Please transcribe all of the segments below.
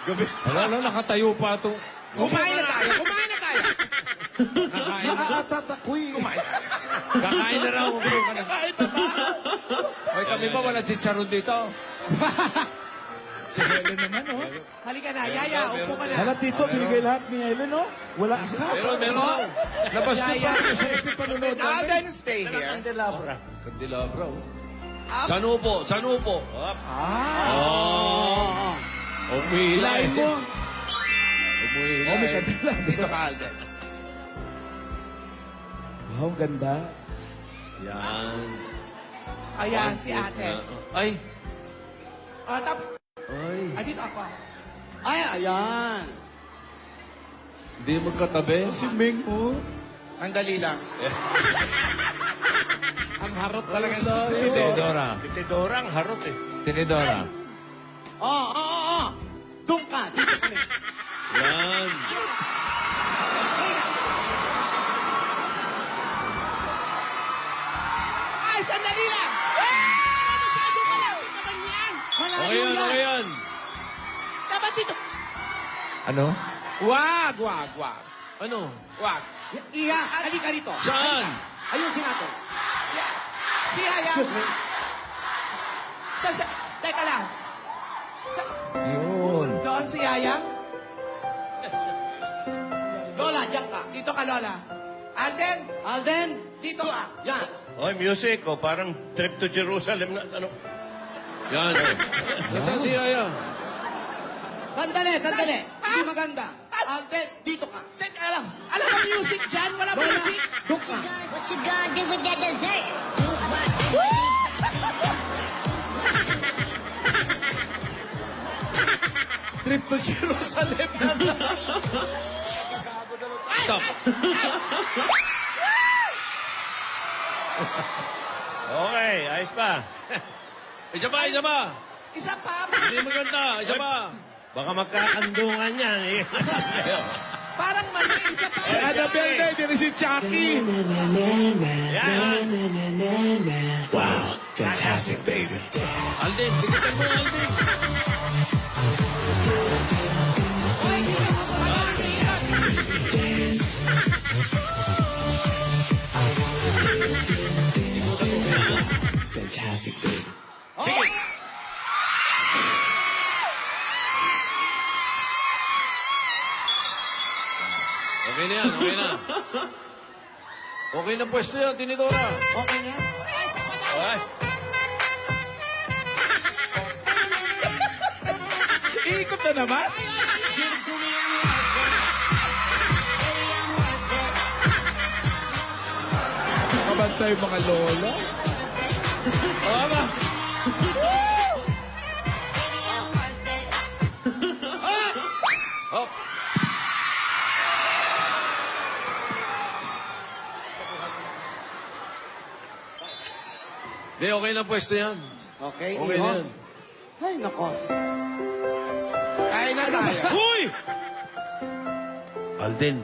Gabi. Wala, nakatayo pa ito. Kumain na tayo, kumain na tayo. Kakain na. Nakatatakoy. Kakain na raw. Kakain na ba? Hoy, kami ba wala chicharon dito? Si Helen naman, oh. Halika na, Yaya, upo ka na. Hala, Tito, binigay lahat ni Helen, oh. Wala ka. Meron. Labas na Yaya. pa. Sa epi panunod namin. Alden, stay here. Candelabra. Candelabra, oh. Up. Sanupo, sanupo. Ah. Umihila Lain mo. Umihila Oh, may eh. candelabra. Dito ka, Alden. Wow, ang ganda. Yan. Ayan, si ate. Ay. Ay, dito ako. Ay, ayan. Hindi magkatabi. Si Ming, oh. Ang dali lang. Ang harot talaga na. Tinidora. Tinidora, ang harot, eh. Tinidora. Oh. Doon ka, dito kami. Yan. Ay, sandali lang! Masyado malapit naman yan! Okay yan, okay yan. Dapat dito. Ano? Wag. Ano? Wag. Iya, halika rito. Saan? Ayusin natin. Si Yaya. Excuse me. Teka lang. Yun. Doon si Yaya. Lola, diyan ka. Dito ka, Lola. Alden, Alden, dito ka. yan. Oy, music, oh, parang trip to Jerusalem na, ano. Yan. Nasaan si Yaya? Sandali. Hindi maganda. Alden, dito ka. Teka lang. Alam mo music dyan? Wala Lola, music. doon ka. What you gonna do with that dessert? Trip to Jerusalem na. Stop. Okay, ayos pa. Isa pa, isa pa. Isa pa. Hindi maganda. Isa pa. Baka magkakandungan yan, eh. Parang mali. Isa pa. Si Annabelle na, hindi rin si Chucky. Yan. Alden, tigitan mo, Alden. Okay na yan, okay na. Okay na pwesto yan, Tinidora. Okay na? Ay. Iikot na naman. Give it to me, I'm worth it. Baby, I'm worth it. Nakabantay yung mga lola. Oo ba? Baby, I'm worth it. Hop. Hindi, okay na pwesto yan. Okay, Okay iho. na yan. Ay, nako. Kain na tayo. Huy! Alden,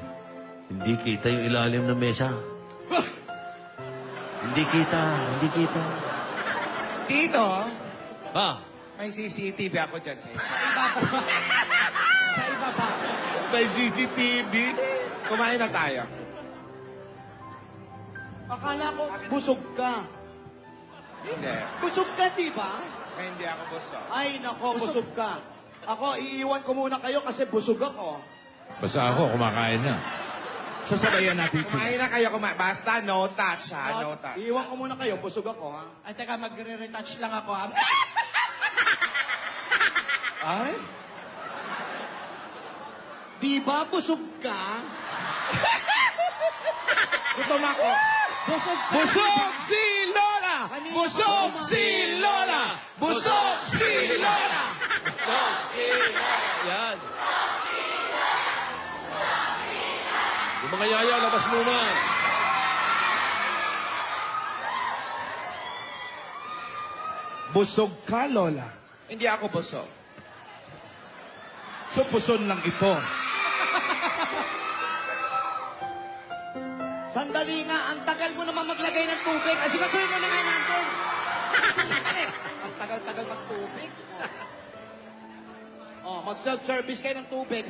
hindi kita yung ilalim ng mesa. Hindi kita. Dito, Ha? may CCTV ako dyan sa isa. Sa iba pa. May CCTV. Kumain na tayo. Akala ko, busog ka. Hindi. Busog ka, di ba? Ay, hindi ako gusto. Ay, nako, busog ka. Ako, iiwan ko muna kayo kasi busog ako. Basta ako, kumakain na. Sasabayan natin sila. Kumain na kayo. Basta no touch, ha? No touch. Iiwan ko muna kayo, busog ako, ha? Ay, teka, magre-retouch lang ako, ha? Ay? Di ba busog ka? Gutom ako. Busog ka. Busog si Lola! Kanina Busog pa si Lola! Busog si Lola! Yan. Yung mga yaya, labas muna. Busog ka, Lola. Hindi ako busog. So, puson lang ito. Sandali nga, ang tagal mo naman maglagay ng tubig. Ay, sigatuhin mo na nga natin. Ang tagal-tagal magtubig. Oh, mag-self-service kayo ng tubig.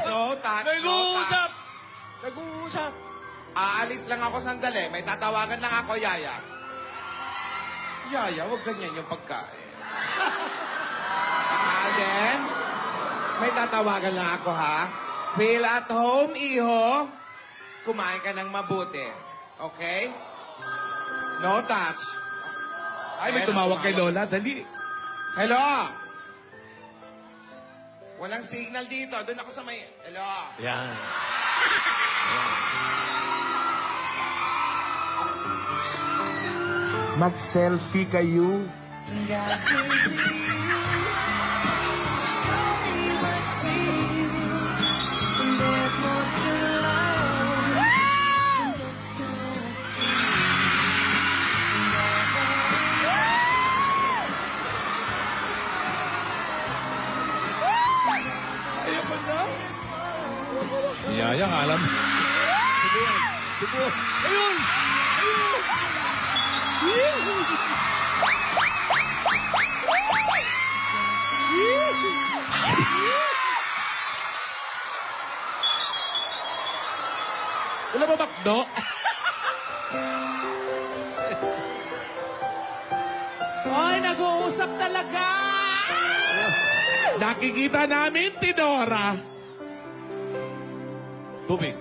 No touch, no Nag-uusap! touch. Nag-uusap! Aalis lang ako sandali. May tatawagan lang ako, Yaya. Yaya, huwag ganyan yung pagkain. Alden, may tatawagan lang ako, ha? Feel at home, iho. Kumain ka ng mabuti. Okay? No touch. Ay, may tumawag kay Lola. Dali. Hello? Walang signal dito. Doon ako sa may... Hello? Yan. Mag-selfie kayo. Si Yaya, alam. Ayun! Wala ba bakdo? Oy, nag-uusap talaga! Nakikita namin, Tinora. Tubig.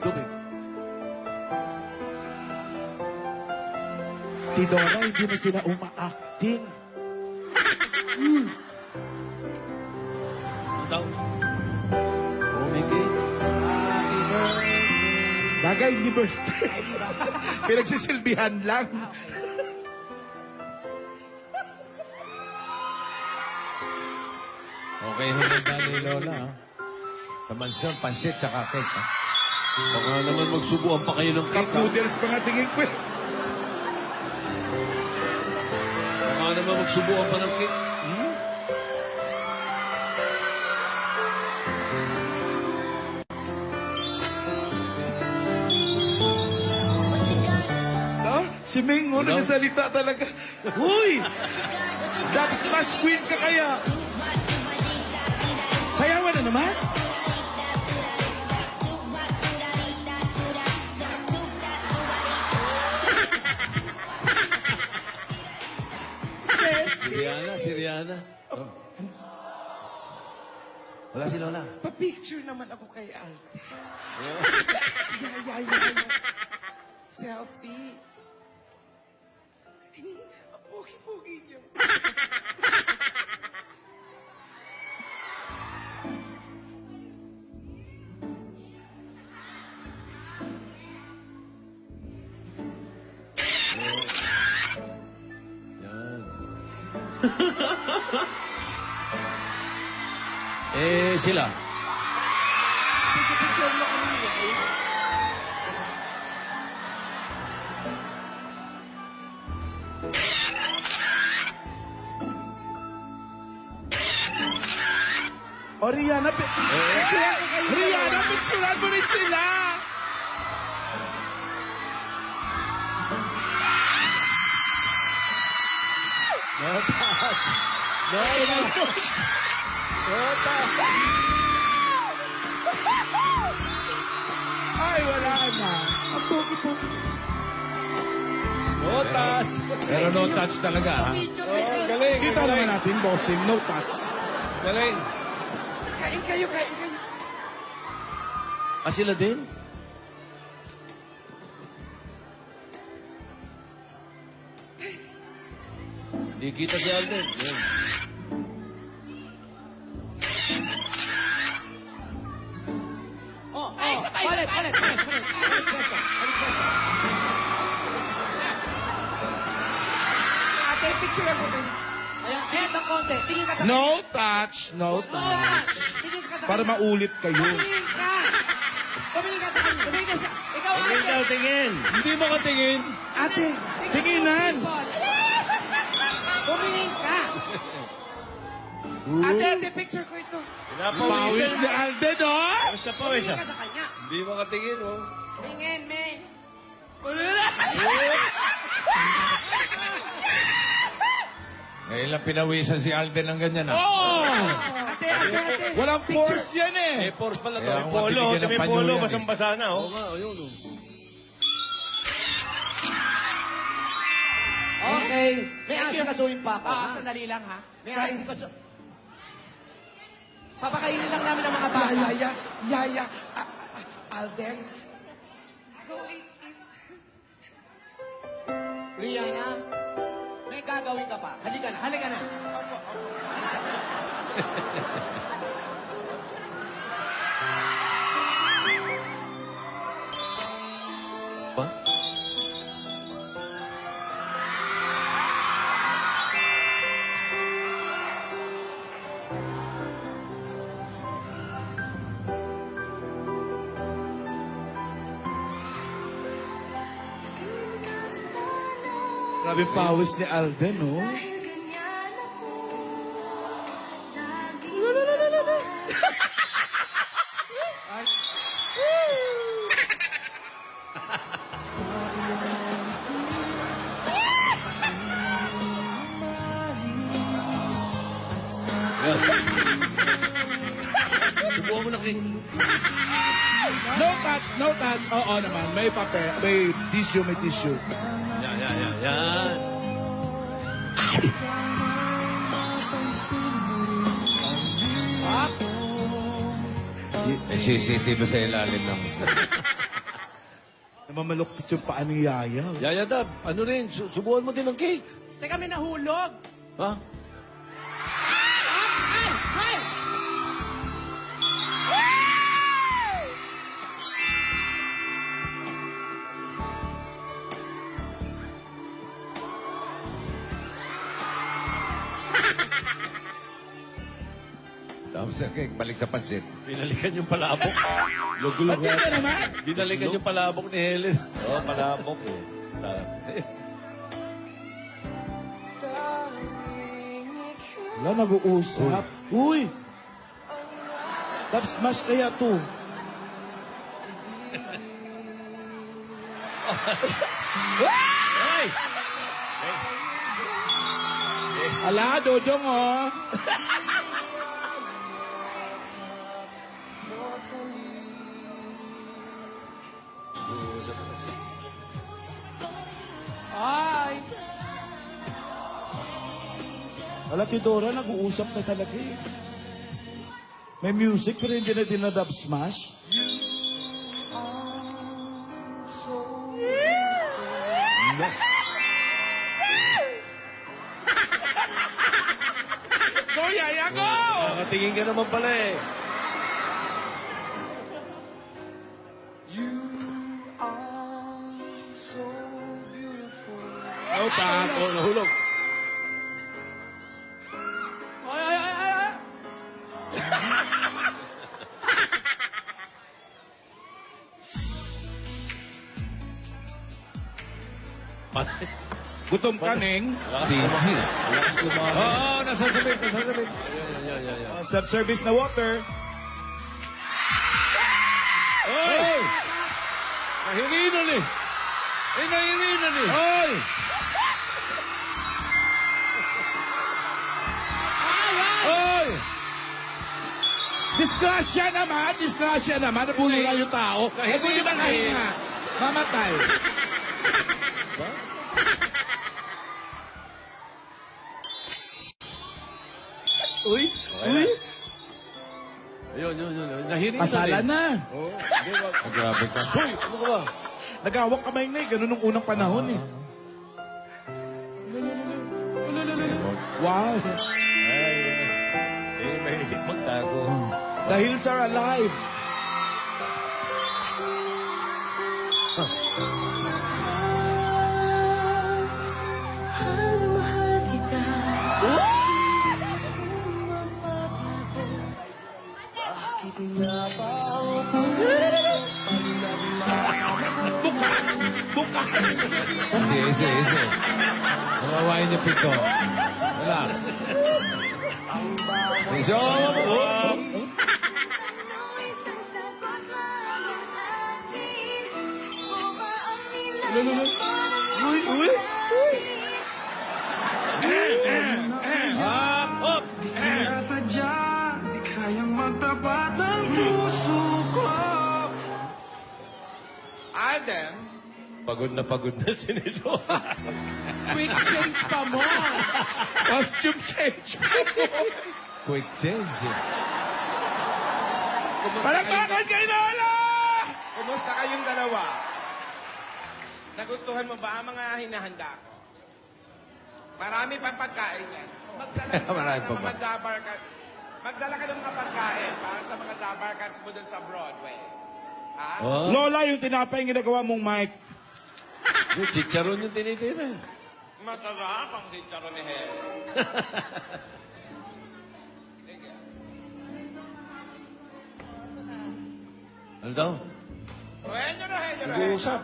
Tinora, hindi na sila uma-acting. Daw. Umigil. Bagay, hindi birthday. Pinagsisilbihan lang. Okay, humanda ni Lola, ha? Sa mansyon, pansit, tsaka cake, ha? Baka naman magsubuan pa kayo ng cake, ha? Kapuders mga tingin ko. Baka naman magsubuan pa ng cake. Hmm? No? Si Mingo, nagsasalita talaga. Huy! Dub smash queen ka kaya. Sayawan na naman. Si Rihanna. Oh. Wala si Lola. Pa-picture naman ako kay Alte. Selfie. Ang pogi-pogi niyo. Yan. Eh, sila. Sige, picture mo kami niya. O Rihanna, Rihanna, picturean mo rin sila. Ay, wala na. Ang pogi-pogi. No touch. Pero no touch talaga, ha? Galing. Kita naman natin, bossing, no touch. Galing. Kain kayo. Ah, sila din? Hindi kita si Alden. Yan. Oh, Ay, isa pa, isa pa. palit. Ate, picture ako kayo. Ayan, tingin ng konti. Tingin ka No touch, no touch. Tingin ka Para maulit kayo. Tumingin ka! Tumingin ka sa kanya. Tumingin ka sa... Ikaw, ate! tingin. Hindi mo katingin. Ate, Tinginan. Tumingin ka. ate, picture ko ito. Pawis si Alden, oh! Tumingin ka sa kanya. Hindi mo katingin, oh. Tingin, men. Ngayon lang pinawisan si Alden ng ganyan, ah. Oh! Ate, ate, ate. Walang force yan eh. Force pala to. Kaya May ako polo, mabibigyan ng may panyo polo, yan, eh. basang-basa na, oh. Okay. May asikasuhin pa ako, ha? Sandali lang, ha? May asikasuhin. Papakainin lang namin ang mga bata. Yaya. Alden. Go eat. Rihanna, may gagawin ka pa. Halika na. Halika na. Opo. Grabe pawis ni Alden, oh. Subukan mo na, King. No touch, no touch. Oo naman, may papel, may tissue, may tissue. Yan. May CCTV sa ilalim ng... Namamaluktot yung paa ni Yaya. Yaya Dab, ano rin, subukan mo din ng cake. Teka, may nahulog. Ha? Tapos sa cake, balik sa pansit. Binalikan yung palabok. Lugulog. Ba't yan naman? Binalikan yung palabok ni Helen. Oo, palabok eh. Wala, nag-uusap. Uy! Top smash kaya to. Ay! Ala, Dodong, oh. Ay! Wala, Tidora, nag-uusap na talaga eh. May music pero hindi na dinadub smash. Go, Yaya, go! Nakatingin ka naman pala eh. No touch. Oh, nahulog. Ay! Gutom ka, Neng. TG. Oo, nasa sabit. Self-service na water. Ay! Nahirinan eh. Nahirinan eh. Oy! Oy! Disgrasya naman. Nabulula yung tao. Eh kung di ba nahinga, mamatay. Uy! Ayun. Nahirinan Pasala eh. na. Grabe ka. Hoy, ano ka ba? Nagawak kamay na eh. Ganun nung unang panahon eh. Wow. Mahilig magtago. The hills are alive. Bukas! Easy. Nawawain niyo pito. Relax. So, Uy! Alden, Pagod na si Nilo. Quick change pa mo. Costume change. Quick change. Palakpakan kay Lola! Kumusta kayong dalawa? Nagustuhan mo ba ang mga hinahanda ko? Marami pang pagkain yan. Magdala ka Marami ng pa mga ba? dabarkats. Magdala ka ng mga pagkain para sa mga dabarkats mo dun sa Broadway. Ha? Oh, Lola, yung tinapay yung ginagawa mong mic. yung chicharon yung tinitira. Masarap ang chicharon ni Hel. Sige. Ano daw? Rogelio. Nag-uusap.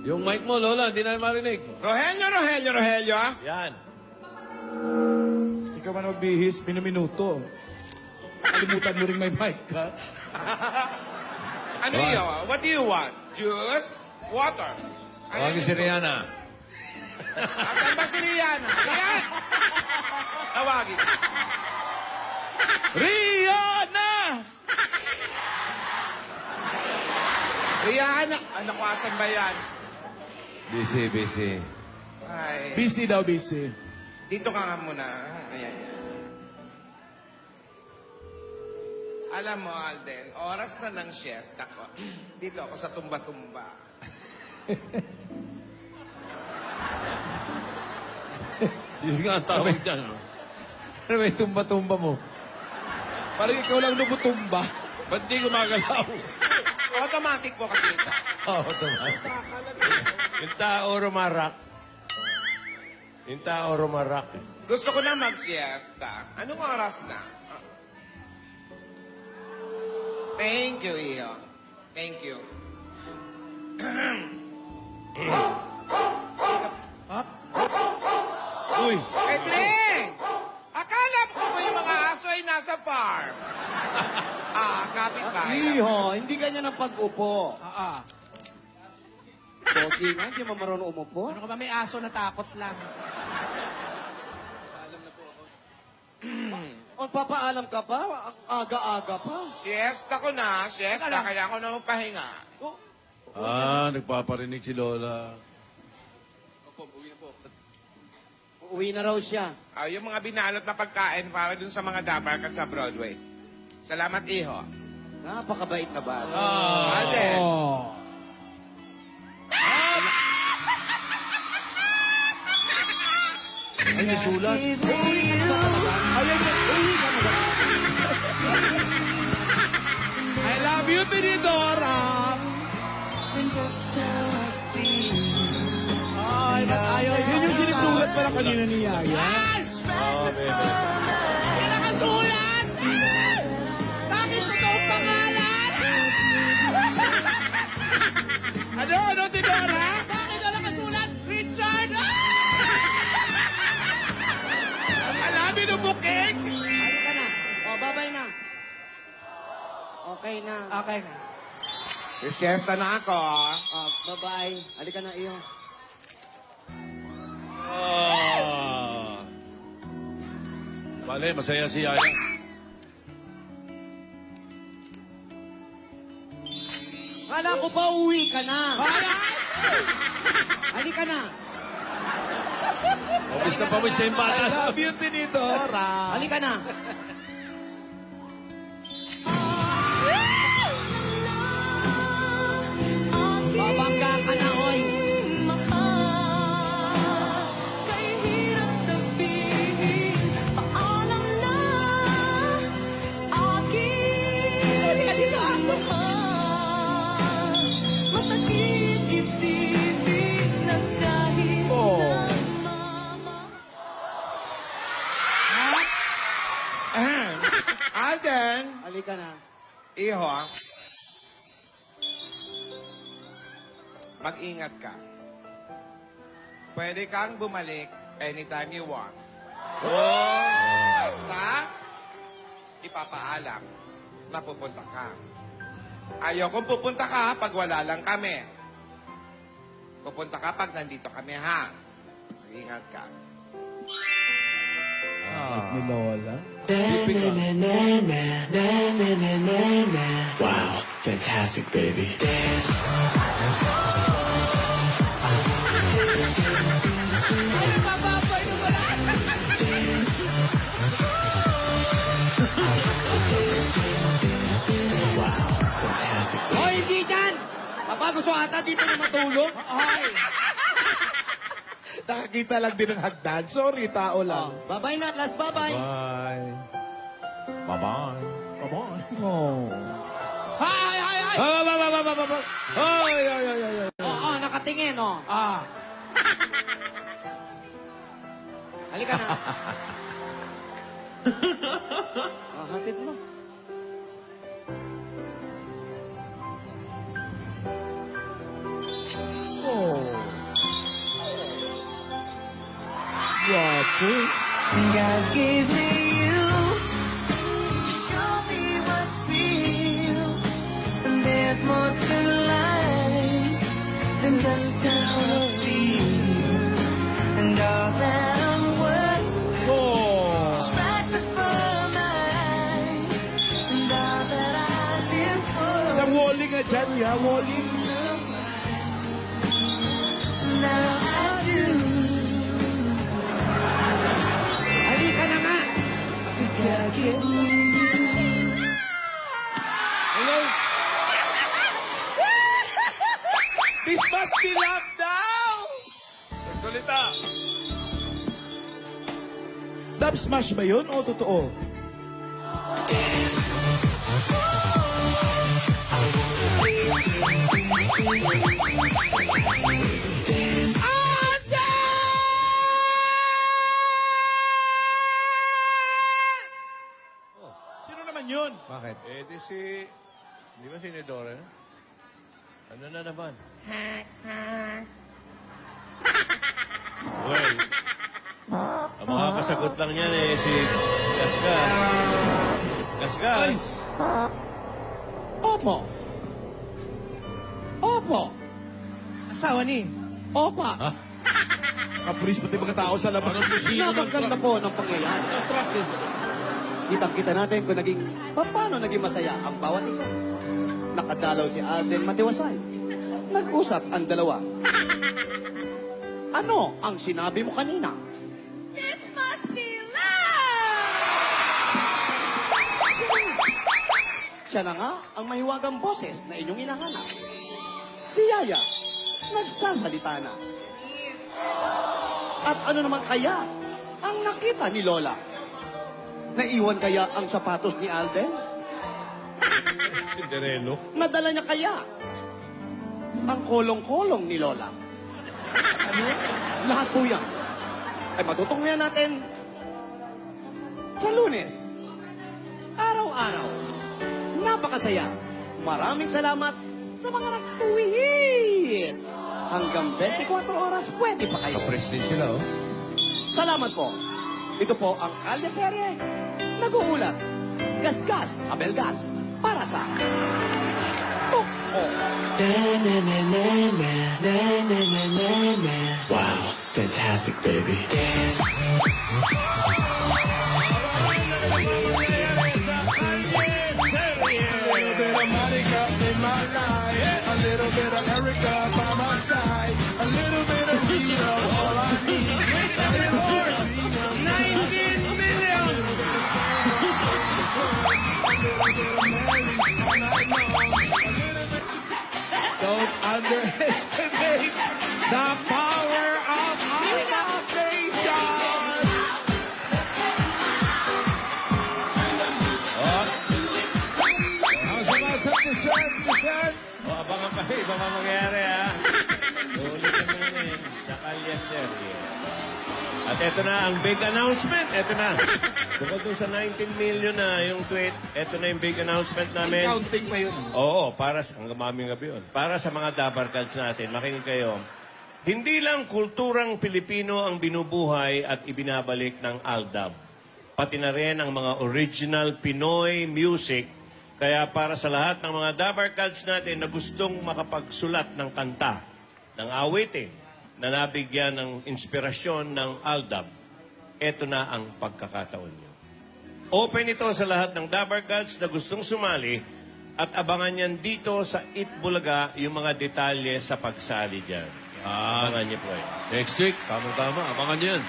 Yung mic mo, Lola, hindi na marinig. Rogelio. Yan. Ikaw man magbihis, minuto. Kalimutan mo rin may mic ka. Ano yun? What do you want? Juice? Water? Tawagin si Rihanna. Asan ba si Rihanna? Rihanna! Tawagin. Rihanna! Rihanna! Ano ko, asan ba yan? Busy. Ay, Busy daw, busy. dito ka nga muna. Ayan. Alam mo, Alden, oras na ng siesta ko. Dito ako sa tumba-tumba. Yun nga ang tawag dyan. Ano ba yung tumba-tumba mo? Parang ikaw lang lumutumba. Ba't di gumagalaw? Automatic po kasi ito. Oo, tama. Yung tao rumarak. Yung tao rumarak. Gusto ko na mag-siesta. Anong oras na? Thank you, Iyo. Thank you. Uy, Pedring! Akala ko ba yung mga aso ay nasa farm? Kapit-bahay lang. Iho, hindi ganyan ang pag-upo. Pogi nga, hindi mo marunong umupo. Ano ka ba may aso na takot lang? Magpapaalam ka ba? Aga-aga pa. Siesta ko na. Siesta. Kailangan ko na magpahinga. Nagpaparinig si Lola. Uuwi na raw siya. Yung mga binalot na pagkain para dun sa mga dabarkat sa Broadway. Salamat, Iho. Napakabait na ba? Alden, Ay, may sulat. Uuwi ka na ba talaga? Uuwi ka na ba? I love you, Tinidora! Ay, ba't ayaw Yun yung sinisulat pala kanina ni Yaya. Hindi nakasulat! Bakit totoong pangalan? Ano, Tinidora? Bakit na nakasulat? Richard! Alamin ng bukeng! Ano ka na? O, babay na. Okay na. Okay na. siesta na ako. Bye-bye. Halika na, Iho. Bale, masaya si Yaya. Kala ko pa uwi ka na. Halika na. Pawis na yung bata. I love you, Tinidora! Halika na. Babangga ka na, oy. Alden, Halika na. Iho, mag-ingat ka. Pwede kang bumalik anytime you want. Basta, ipapaalam na pupunta ka. Ayokong pupunta ka pag wala lang kami. Pupunta ka pag nandito kami, ha? Mag-ingat ka. Ni Lola. Wow, fantastic, baby. Dance. gusto ata dito na matulog. Ay! Nakakita lang din ng hagdan. Sorry, tao lang. Bye-bye na, class. Bye-bye. Bye. Bye-bye. Bye-bye. Oh. Hay, hay, hay! Ay, ay, ay, ay, ay, ay. Ay, ay, ay, ay, ay. Oo, nakatingin, oh. Halika na. Hatid mo. Guwapo. God gave me you to show me what's real. And there's more to life than just how I feel. And all that I'm worth is right before my eyes. And all that I live for Isang walling nga dyan, ya. Walling. now I do. Halika na nga. 'Cause God gave me you. Hello? This must be love now! Salita. Dub smash ba yun o totoo? Sino naman yun? Bakit? Eh, di si... Di ba si Nedora? Ano na naman? Well, ang mga kasagot lang niyan eh, si Gasgas. Gasgas! Opo. Opo. Asawa ni. Opa. Kapulis pati mga tao sa labas. Napaganda po ng pangyayari. Kitang-kita natin kung paano naging masaya ang bawat isa. Nakadalaw si Alden Matiwasay. Nag-usap ang dalawa. Ano ang sinabi mo kanina? This must be love! Siya na nga ang mahiwagang boses na inyong inahanap. Si Yaya, nagsasalita na. At ano naman kaya ang nakita ni Lola? Naiwan kaya ang sapatos ni Alden? Cinderello. Nadala niya kaya ang kolong-kolong ni Lola? Ano? Lahat po yan ay matutunghayan natin sa Lunes. Araw-araw. Napakasaya. Maraming salamat sa mga nagtuwid. Hanggang 24 oras pwede pa kayo. Kapres din sila, oh. Salamat po. Ito po ang Kalye Serye. Nag-uulat. Gasgas, Abel Gas. Para sa Tukpo. Wow, fantastic, baby. A little bit of Monica in my life. A little bit of Erica by my side. A little bit of Rita, all I need. 19 million! Don't underestimate the power of our nation! Ang sumasap ni Sir, O, abangan pa iba pa mangyayari, ha? Ulit na namin sa Kalye Serye. At ito na ang big announcement. Ito na. Bukod doon sa 19 million na yung tweet, ito na yung big announcement namin. Counting pa yun. Oo, para sa, hanggang maming gabi yun. Para sa mga Dabar Cats natin, makinig kayo. Hindi lang kulturang Pilipino ang binubuhay at ibinabalik ng Aldab. Pati na rin ang mga original Pinoy music. Kaya para sa lahat ng mga Dabar Cats natin na gustong makapagsulat ng kanta, ng awitin, na nabigyan ng inspirasyon ng Aldab, ito na ang pagkakataon nyo. Open ito sa lahat ng Dabar Cats na gustong sumali at abangan yan dito sa Itbulaga yung mga detalye sa pagsali dyan. Abangan niyo po eh. next week, tama-tama, abangan nyo yan.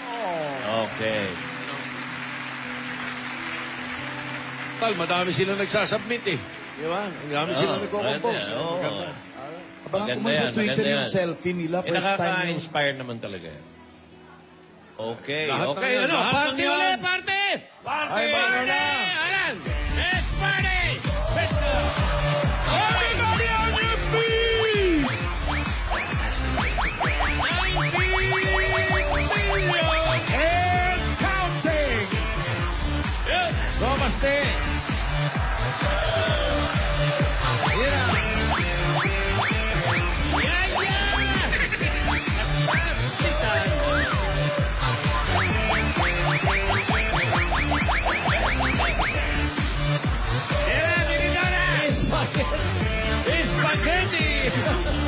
Okay. Tal, madami sila nagsasubmit eh. Di ba? Ang dami sila nagkocompose. Oo. Abangan ko Maganda muna sa yan, Twitter maganda yung yan. selfie nila. First time yung... Nakaka-inspire naman talaga yan. Okay, Lahat okay. ng yan, Ano? lahat Party ng yan. ulit, party! Party! Ay, bago na. Ayan! Let's party! Let's go! Everybody on your feet! 19 million and counting! Yes! Namaste! Yeah, yeah! Spaghetti!